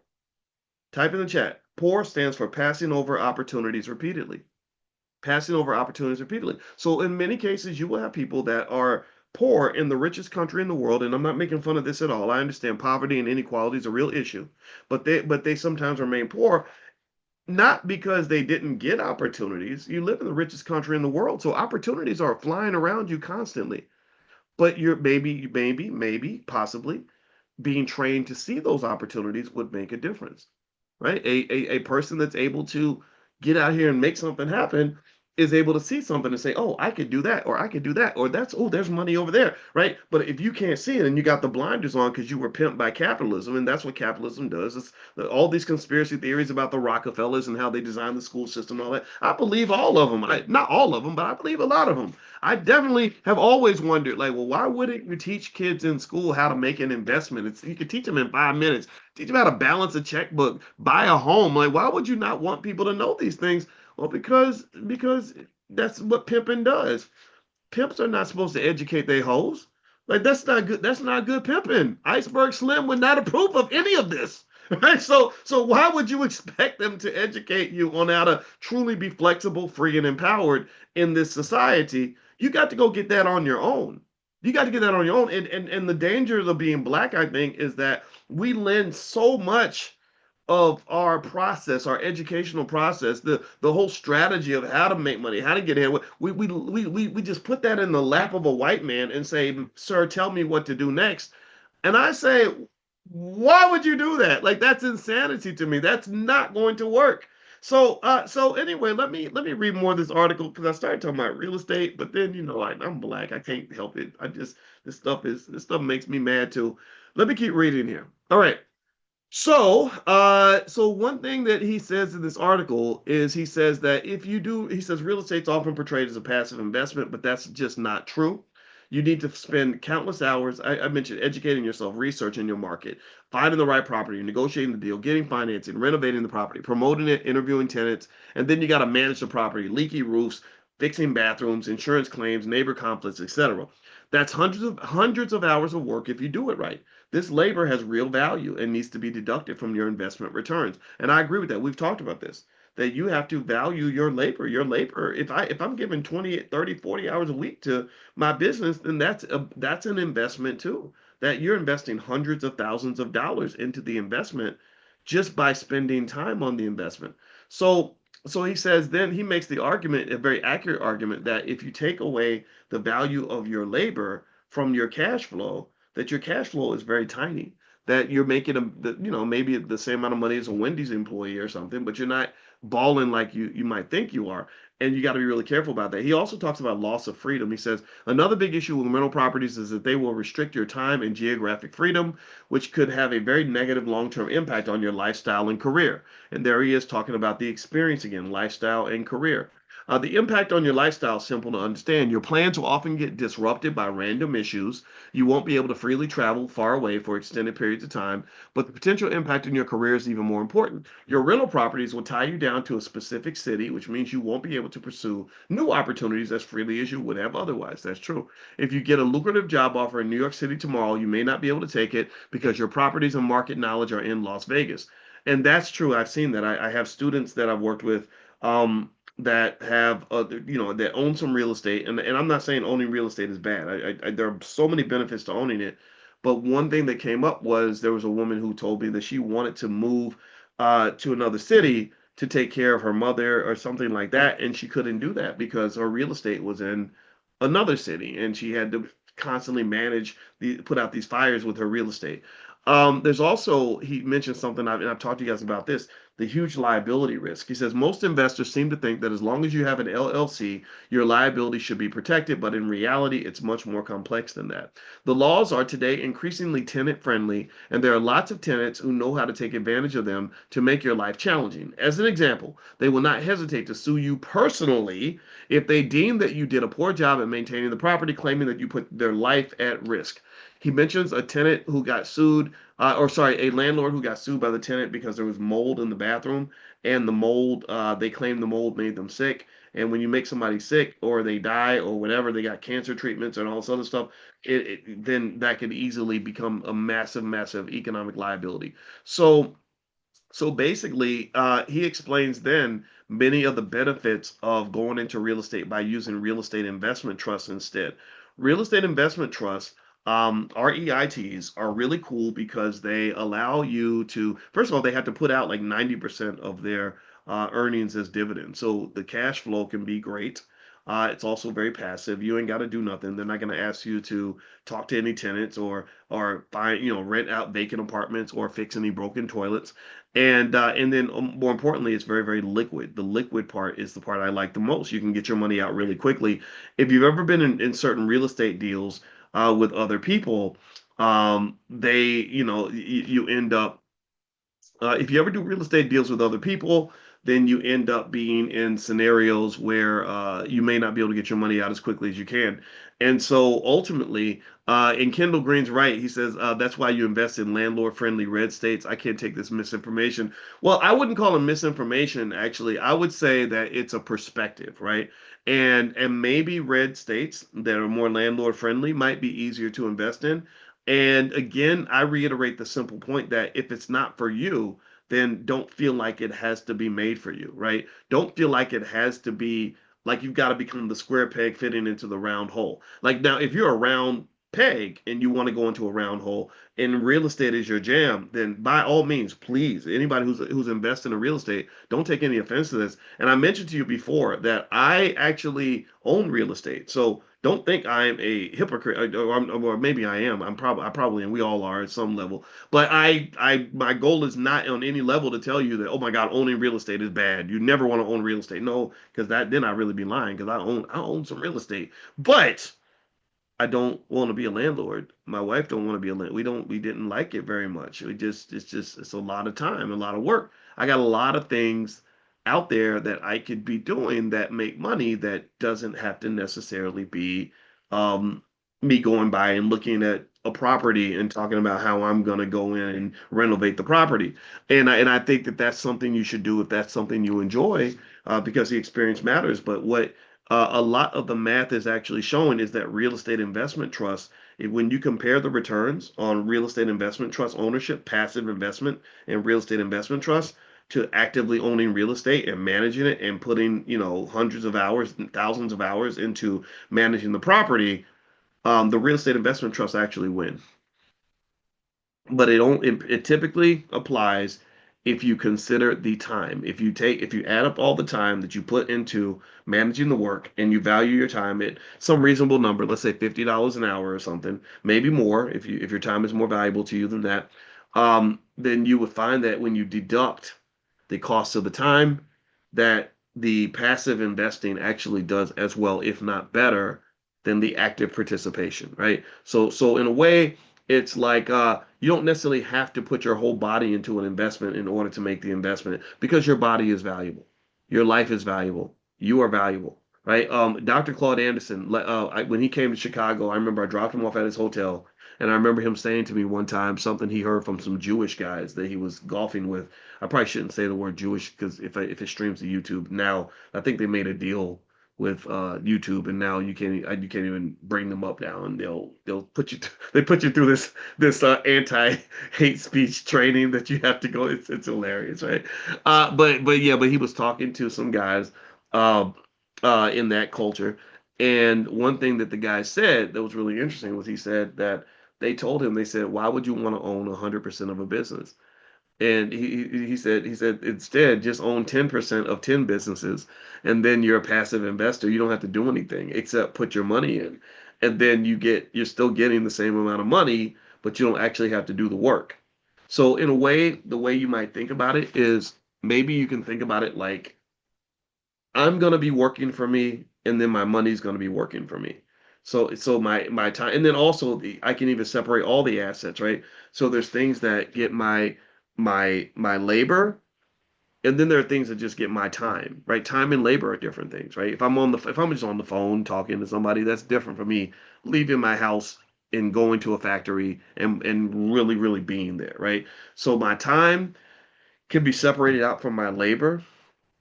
Type in the chat. Poor stands for passing over opportunities repeatedly. Passing over opportunities repeatedly. So in many cases, you will have people that are poor in the richest country in the world, and I'm not making fun of this at all. I understand poverty and inequality is a real issue, but they sometimes remain poor not because they didn't get opportunities. You live in the richest country in the world, so opportunities are flying around you constantly. But you're maybe, possibly being trained to see those opportunities would make a difference, right? A person that's able to get out here and make something happen is able to see something and say, oh, I could do that, or I could do that, or there's money over there, right? But if you can't see it and you got the blinders on because you were pimped by capitalism, and that's what capitalism does, it's all these conspiracy theories about the Rockefellers and how they designed the school system and all that. I believe all of them. Not all of them, but I believe a lot of them. I definitely have always wondered, like, well, why wouldn't you teach kids in school how to make an investment? You could teach them in 5 minutes. Teach them how to balance a checkbook, buy a home. Like, why would you not want people to know these things? Well, because that's what pimping does. Pimps are not supposed to educate their hoes. Like that's not good. That's not good pimping. Iceberg Slim would not approve of any of this. Right? So why would you expect them to educate you on how to truly be flexible, free, and empowered in this society? You got to go get that on your own. You got to get that on your own. And the dangers of being black, I think, is that we lend so much of our process, our educational process, the whole strategy of how to make money, how to get ahead. We just put that in the lap of a white man and say, "Sir, tell me what to do next." And I say, why would you do that? Like that's insanity to me. That's not going to work. So anyway, let me read more of this article because I started talking about real estate, but then I'm black. I can't help it. This stuff makes me mad too. Let me keep reading here. All right. So one thing that he says in this article is he says that he says real estate's often portrayed as a passive investment, but that's just not true. You need to spend countless hours. I mentioned educating yourself, researching your market, finding the right property, negotiating the deal, getting financing, renovating the property, promoting it, interviewing tenants, and then you got to manage the property, leaky roofs, fixing bathrooms, insurance claims, neighbor conflicts, etc. That's hundreds of hours of work if you do it right. This labor has real value and needs to be deducted from your investment returns. And I agree with that. We've talked about this, that you have to value your labor. Your labor, if I'm giving 20, 30, 40 hours a week to my business, then that's an investment too. That you're investing hundreds of thousands of dollars into the investment just by spending time on the investment. So so he says then he makes the argument, a very accurate argument, that if you take away the value of your labor from your cash flow, that your cash flow is very tiny. That you're making maybe the same amount of money as a Wendy's employee or something, but you're not balling like you might think you are. And you got to be really careful about that. He also talks about loss of freedom. He says another big issue with rental properties is that they will restrict your time and geographic freedom, which could have a very negative long-term impact on your lifestyle and career. And there he is talking about the experience again, lifestyle and career. The impact on your lifestyle is simple to understand. Your plans will often get disrupted by random issues. You won't be able to freely travel far away for extended periods of time, but the potential impact on your career is even more important. Your rental properties will tie you down to a specific city, which means you won't be able to pursue new opportunities as freely as you would have otherwise. That's true. If you get a lucrative job offer in New York City tomorrow, you may not be able to take it because your properties and market knowledge are in Las Vegas. And that's true. I've seen that. I have students that I've worked with that have, that own some real estate. And I'm not saying owning real estate is bad. There are so many benefits to owning it. But one thing that came up was there was a woman who told me that she wanted to move to another city to take care of her mother or something like that. And she couldn't do that because her real estate was in another city and she had to constantly put out these fires with her real estate. There's also, he mentioned something, and I've talked to you guys about this, the huge liability risk. He says most investors seem to think that as long as you have an LLC, your liability should be protected, but in reality, it's much more complex than that. The laws are today increasingly tenant friendly, and there are lots of tenants who know how to take advantage of them to make your life challenging. As an example, they will not hesitate to sue you personally if they deem that you did a poor job at maintaining the property, claiming that you put their life at risk. He mentions a tenant who got sued, or sorry, a landlord who got sued by the tenant because there was mold in the bathroom, and the mold, they claimed the mold made them sick. And when you make somebody sick, or they die, or whatever, they got cancer treatments and all this other stuff, then that could easily become a massive, massive economic liability. So basically, he explains then many of the benefits of going into real estate by using real estate investment trusts instead. Real estate investment trusts, REITs, are really cool because they allow you to, first of all, they have to put out like 90% of their earnings as dividends. So the cash flow can be great. It's also very passive. You ain't got to do nothing. They're not going to ask you to talk to any tenants or find, rent out vacant apartments or fix any broken toilets. And then more importantly, it's very, very liquid. The liquid part is the part I like the most. You can get your money out really quickly. If you've ever been in certain real estate deals with other people, you end up, if you ever do real estate deals with other people, then you end up being in scenarios where you may not be able to get your money out as quickly as you can. And so ultimately, and Kendall Green's right. He says that's why you invest in landlord-friendly red states. I can't take this misinformation. Well, I wouldn't call it misinformation, actually. I would say that it's a perspective, right? And maybe red states that are more landlord-friendly might be easier to invest in. And again, I reiterate the simple point that if it's not for you, then don't feel like it has to be made for you, right? Don't feel like it has to be like you've got to become the square peg fitting into the round hole. Like now, if you're a round peg and you want to go into a round hole and real estate is your jam, then by all means, please, anybody who's invested in real estate, don't take any offense to this. And I mentioned to you before that I actually own real estate. So don't think I'm a hypocrite, or maybe I am. I probably, and we all are at some level. But my goal is not on any level to tell you that, oh my God, owning real estate is bad. You never want to own real estate. No, because then I really be lying because I own some real estate. But I don't want to be a landlord. My wife don't want to be a landlord. We didn't like it very much. It's a lot of time, a lot of work. I got a lot of things out there that I could be doing that make money that doesn't have to necessarily be um, me going by and looking at a property and talking about how I'm going to go in and renovate the property. And I think that that's something you should do if that's something you enjoy, because the experience matters. But what a lot of the math is actually showing is that real estate investment trusts, when you compare the returns on real estate investment trust ownership, passive investment, and real estate investment trusts to actively owning real estate and managing it and putting, hundreds of hours and thousands of hours into managing the property, the real estate investment trusts actually win. But it typically applies if you consider the time. If you add up all the time that you put into managing the work and you value your time at some reasonable number, let's say $50 an hour or something, maybe more if your time is more valuable to you than that, then you would find that when you deduct the cost of the time, that the passive investing actually does as well, if not better, than the active participation, right? So in a way, it's like you don't necessarily have to put your whole body into an investment in order to make the investment because your body is valuable. Your life is valuable. You are valuable, right? Dr. Claude Anderson, when he came to Chicago, I remember I dropped him off at his hotel, and I remember him saying to me one time something he heard from some Jewish guys that he was golfing with. I probably shouldn't say the word Jewish because if it streams to YouTube now, I think they made a deal with YouTube, and now you can't even bring them up now, and they'll put you they put you through this anti hate speech training that you have to go. It's hilarious, right? But yeah, but he was talking to some guys uh, in that culture, and one thing that the guy said that was really interesting was he said that they said, why would you want to own 100% of a business? And he said instead just own 10% of 10 businesses, and then you're a passive investor. You don't have to do anything except put your money in, and then you're still getting the same amount of money, but you don't actually have to do the work. So in a way, the way you might think about it is maybe you can think about it like I'm gonna be working for me, and then my money's gonna be working for me. So my time, and then also I can even separate all the assets, right? So there's things that get my labor, and then there are things that just get my time, right? Time and labor are different things, right? If I'm just on the phone talking to somebody, that's different from me leaving my house and going to a factory and really being there, right? So my time can be separated out from my labor,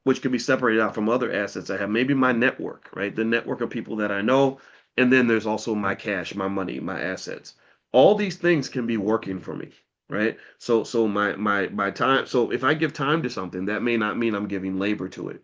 which can be separated out from other assets I have. Maybe my network, right? The network of people that I know. And then there's also my cash, my money, my assets. All these things can be working for me, right? So my time. So if I give time to something, that may not mean I'm giving labor to it,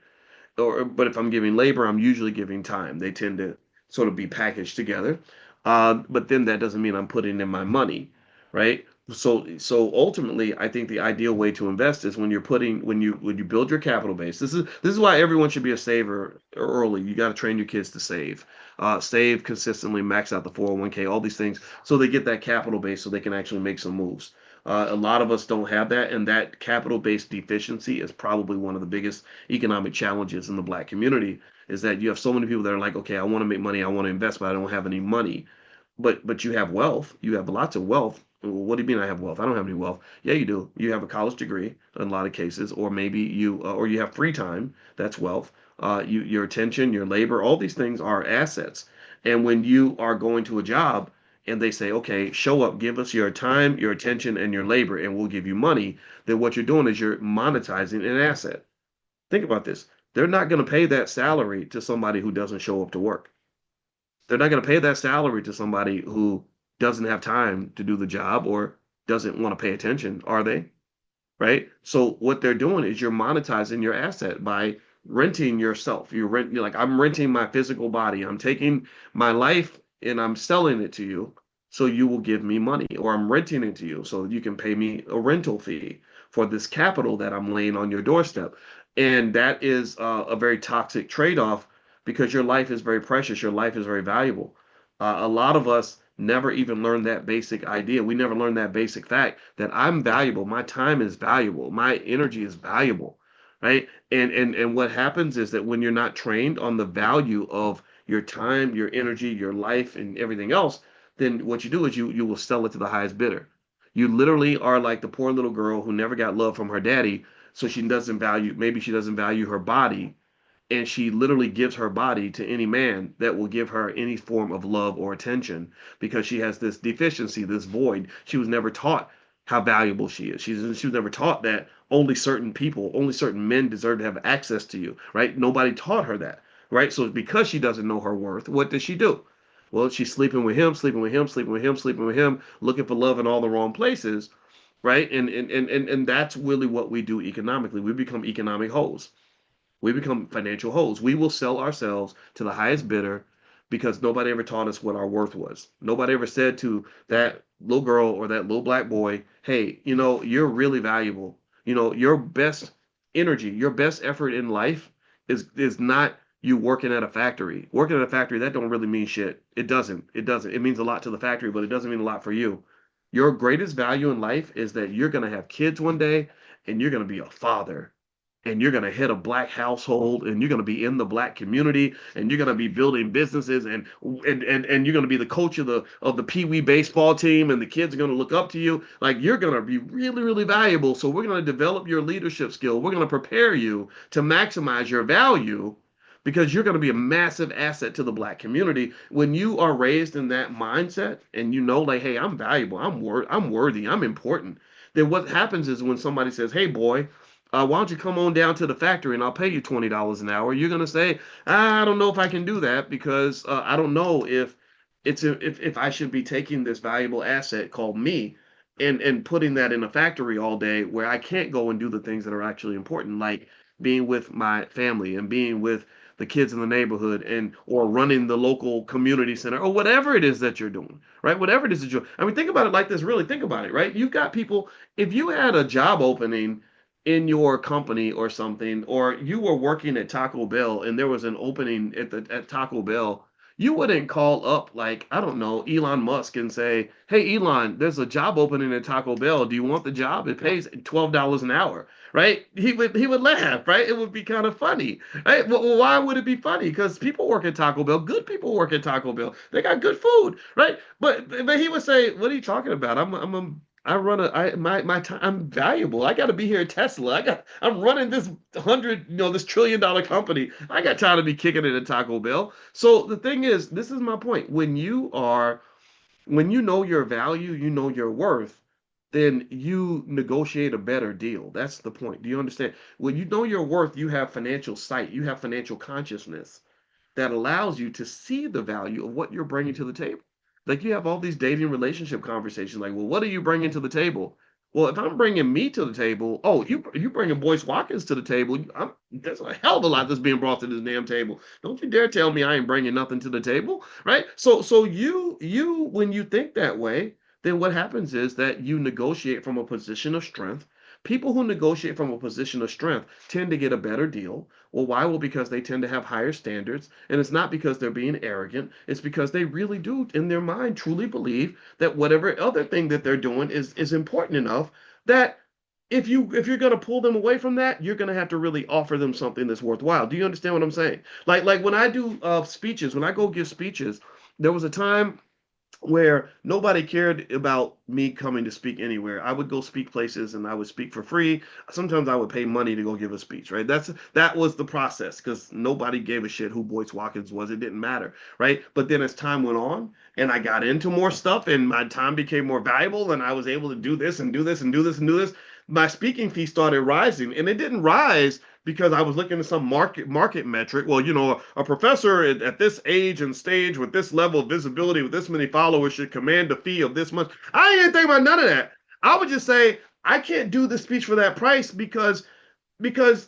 but if I'm giving labor, I'm usually giving time. They tend to sort of be packaged together. But then that doesn't mean I'm putting in my money, right? So ultimately, I think the ideal way to invest is when you build your capital base. This is why everyone should be a saver early. You got to train your kids to save, save consistently, max out the 401k, all these things, so they get that capital base, so they can actually make some moves. A lot of us don't have that, and that capital based deficiency is probably one of the biggest economic challenges in the black community. Is that you have so many people that are like, okay, I want to make money, I want to invest, but I don't have any money. But you have wealth. You have lots of wealth. Well, what do you mean I have wealth? I don't have any wealth. Yeah, you do. You have a college degree in a lot of cases, or maybe or you have free time. That's wealth. Your attention, your labor, all these things are assets. And when you are going to a job and they say, okay, show up, give us your time, your attention, and your labor, and we'll give you money, then what you're doing is you're monetizing an asset. Think about this. They're not going to pay that salary to somebody who doesn't show up to work. They're not going to pay that salary to somebody who doesn't have time to do the job or doesn't want to pay attention, are they? Right? So what they're doing is you're monetizing your asset by renting yourself. You're like, I'm renting my physical body. I'm taking my life and I'm selling it to you so you will give me money, or I'm renting it to you so you can pay me a rental fee for this capital that I'm laying on your doorstep. And that is a very toxic trade-off because your life is very precious. Your life is very valuable. A lot of us never even learned that basic idea. We never learned that basic fact that I'm valuable. My time is valuable. My energy is valuable, right? And what happens is that when you're not trained on the value of your time, your energy, your life, and everything else, then what you do is you will sell it to the highest bidder. You literally are like the poor little girl who never got love from her daddy, so maybe she doesn't value her body, and she literally gives her body to any man that will give her any form of love or attention because she has this deficiency, this void. She was never taught how valuable she is. She was never taught that only certain people, only certain men deserve to have access to you, right? Nobody taught her that, right? So because she doesn't know her worth, what does she do? Well, she's sleeping with him, sleeping with him, sleeping with him, sleeping with him, looking for love in all the wrong places, right? And that's really what we do economically. We become economic hoes. We become financial holes. We will sell ourselves to the highest bidder because nobody ever taught us what our worth was. Nobody ever said to that little girl or that little black boy, hey, you're really valuable. Your best energy, your best effort in life is not you working at a factory. Working at a factory, that don't really mean shit. It doesn't. It doesn't. It means a lot to the factory, but it doesn't mean a lot for you. Your greatest value in life is that you're going to have kids one day and you're going to be a father, and you're going to head a black household, and you're going to be in the black community, and you're going to be building businesses, and you're going to be the coach of the pee-wee baseball team, and the kids are going to look up to you. Like, you're going to be really valuable. So we're going to develop your leadership skill. We're going to prepare you to maximize your value because you're going to be a massive asset to the Black community when you are raised in that mindset and you know, like, hey, I'm valuable, I'm worthy, I'm important. Then what happens is when somebody says, hey, boy, why don't you come on down to the factory and I'll pay you $20 an hour? You're going to say, I don't know if I can do that because I don't know if if I should be taking this valuable asset called me and putting that in a factory all day where I can't go and do the things that are actually important, like being with my family and being with the kids in the neighborhood and or running the local community center or whatever it is that you're doing, right? Whatever it is that you're, I mean, think about it like this, really think about it, right? You've got people, if you had a job opening in your company or something, or you were working at Taco Bell and there was an opening at Taco Bell, you wouldn't call up like, I don't know, Elon Musk and say, hey, Elon, there's a job opening at Taco Bell. Do you want the job? It pays $12 an hour, right? He would laugh, right? It would be kind of funny, right? Well, why would it be funny? Because people work at Taco Bell. Good people work at Taco Bell. They got good food, right? But he would say, what are you talking about? I run a my time. I'm valuable. I got to be here at Tesla. I'm running this this $1 trillion company. I got time to be kicking it at Taco Bell. So the thing is, this is my point. When you know your value, you know your worth, then you negotiate a better deal. That's the point. Do you understand? When you know your worth, you have financial sight, you have financial consciousness that allows you to see the value of what you're bringing to the table. Like you have all these dating relationship conversations like, well, what are you bringing to the table? Well, if I'm bringing me to the table, oh, you bringing Boyce Watkins to the table, there's a hell of a lot that's being brought to this damn table. Don't you dare tell me I ain't bringing nothing to the table, right? So you when you think that way, then what happens is that you negotiate from a position of strength. People who negotiate from a position of strength tend to get a better deal. Well, why? Well, because they tend to have higher standards. And it's not because they're being arrogant. It's because they really do, in their mind, truly believe that whatever other thing that they're doing is important enough that if you're gonna pull them away from that, you're gonna have to really offer them something that's worthwhile. Do you understand what I'm saying? Like when I do speeches, when I go give speeches, there was a time where nobody cared about me coming to speak anywhere. I would go speak places and I would speak for free. Sometimes I would pay money to go give a speech, right? That was the process because nobody gave a shit who Boyce Watkins was. It didn't matter, right? But then as time went on and I got into more stuff and my time became more valuable and I was able to do this and do this and do this and do this, my speaking fee started rising. And it didn't rise because I was looking at some market metric. Well, a professor at this age and stage with this level of visibility with this many followers should command a fee of this much. I didn't think about none of that. I would just say I can't do the speech for that price because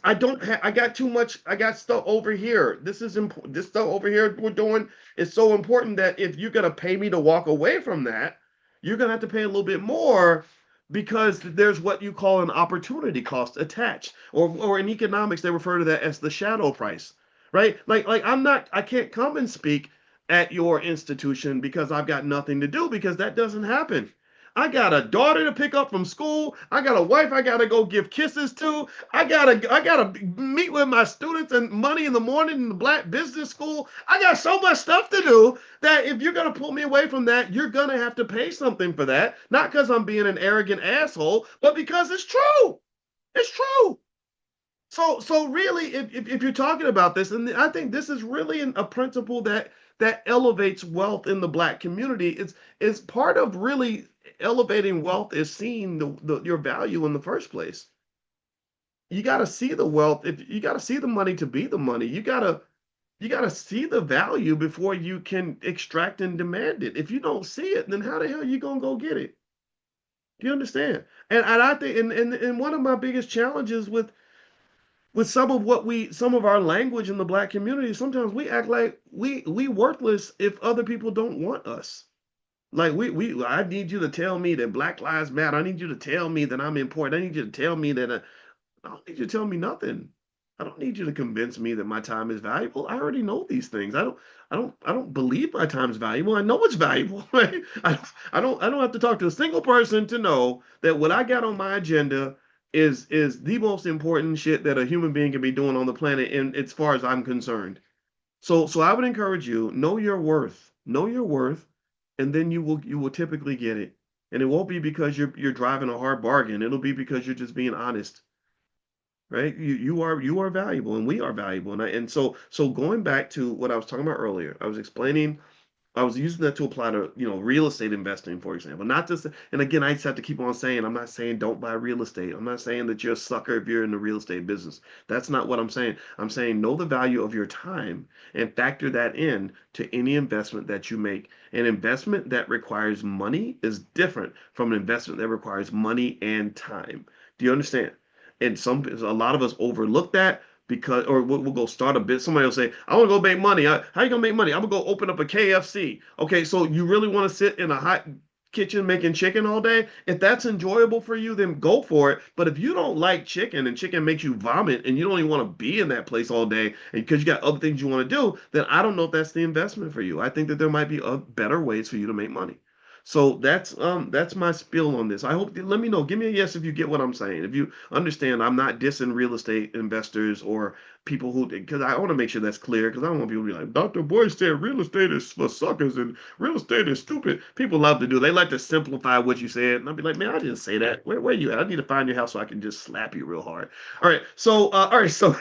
I don't have I got too much. I got stuff over here. This is important. This stuff over here we're doing is so important that if you're gonna pay me to walk away from that, you're gonna have to pay a little bit more because there's what you call an opportunity cost attached, or in economics they refer to that as the shadow price, right? Like I can't come and speak at your institution because I've got nothing to do because that doesn't happen. I got a daughter to pick up from school. I got a wife I gotta go give kisses to. I gotta meet with my students and money in the morning in the Black Business School. I got so much stuff to do that if you're gonna pull me away from that, you're gonna have to pay something for that. Not because I'm being an arrogant asshole, but because it's true. It's true. So really, if you're talking about this, and I think this is really a principle that elevates wealth in the Black community. It's part of really elevating wealth is seeing your value in the first place. You got to see the wealth. If you got to see the money to be the money, you got to see the value before you can extract and demand it. If you don't see it, then how the hell are you gonna go get it? Do you understand? And I think and one of my biggest challenges with some of our language in the Black community, sometimes we act like we worthless if other people don't want us. Like we I need you to tell me that Black Lives Matter. I need you to tell me that I'm important. I need you to tell me that I don't need you to tell me nothing. I don't need you to convince me that my time is valuable. I already know these things. I don't believe my time is valuable. I know it's valuable. Right? I don't have to talk to a single person to know that what I got on my agenda is the most important shit that a human being can be doing on the planet, and as far as I'm concerned. So I would encourage you, know your worth. Know your worth, and then you will typically get it. And it won't be because you're driving a hard bargain. It'll be because you're just being honest. right? You are valuable, and we are valuable. And so going back to what I was talking about earlier, I was using that to apply to, real estate investing, for example. Not just, and again, I just have to keep on saying, I'm not saying don't buy real estate. I'm not saying that you're a sucker if you're in the real estate business. That's not what I'm saying. I'm saying know the value of your time and factor that in to any investment that you make. An investment that requires money is different from an investment that requires money and time. Do you understand? And a lot of us overlook that because, or we'll go start a bit. Somebody will say, I want to go make money. How you gonna make money? I'm gonna go open up a KFC. Okay, so you really want to sit in a hot kitchen making chicken all day? If that's enjoyable for you, then go for it. But if you don't like chicken and chicken makes you vomit and you don't even want to be in that place all day and because you got other things you want to do, then I don't know if that's the investment for you. I think that there might be better ways for you to make money. So that's my spiel on this. I hope let me know. Give me a yes if you get what I'm saying. If you understand, I'm not dissing real estate investors or people who, because I want to make sure that's clear because I don't want people to be like, Dr. Boyce said real estate is for suckers and real estate is stupid. People love to do. They like to simplify what you said, and I'll be like, man, I didn't say that. Where you at? I need to find your house so I can just slap you real hard. All right. So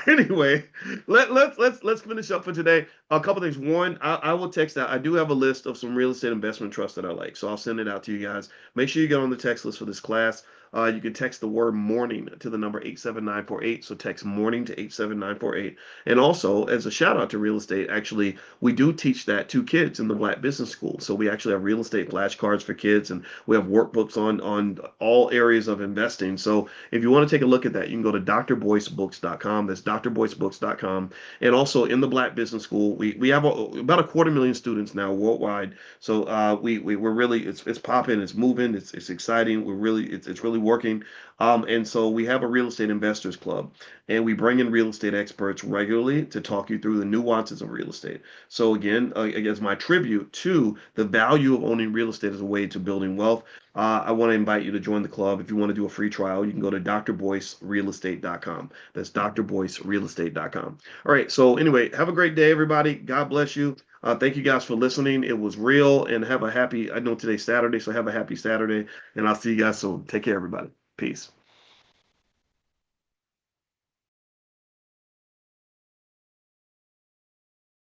anyway, let's finish up for today. A couple things. One, I will text out. I do have a list of some real estate investment trusts that I like, so I'll send it out to you guys. Make sure you get on the text list for this class. You can text the word morning to the number 87948. So text morning to 87948. And also, as a shout out to real estate, actually, we do teach that to kids in the Black Business School. So we actually have real estate flashcards for kids, and we have workbooks on all areas of investing. So if you want to take a look at that, you can go to drboycebooks.com. That's drboycebooks.com. And also in the Black Business School, we have about 250,000 students now worldwide. So we're really it's popping, it's moving, it's exciting. It's really working. And so we have a real estate investors club, and we bring in real estate experts regularly to talk you through the nuances of real estate. So again, as my tribute to the value of owning real estate as a way to building wealth, I want to invite you to join the club. If you want to do a free trial, you can go to drboycerealestate.com. That's drboycerealestate.com. All right. So anyway, have a great day, everybody. God bless you. Thank you guys for listening. It was real, and have a happy, I know today's Saturday, so have a happy Saturday, and I'll see you guys soon. Take care, everybody. Peace.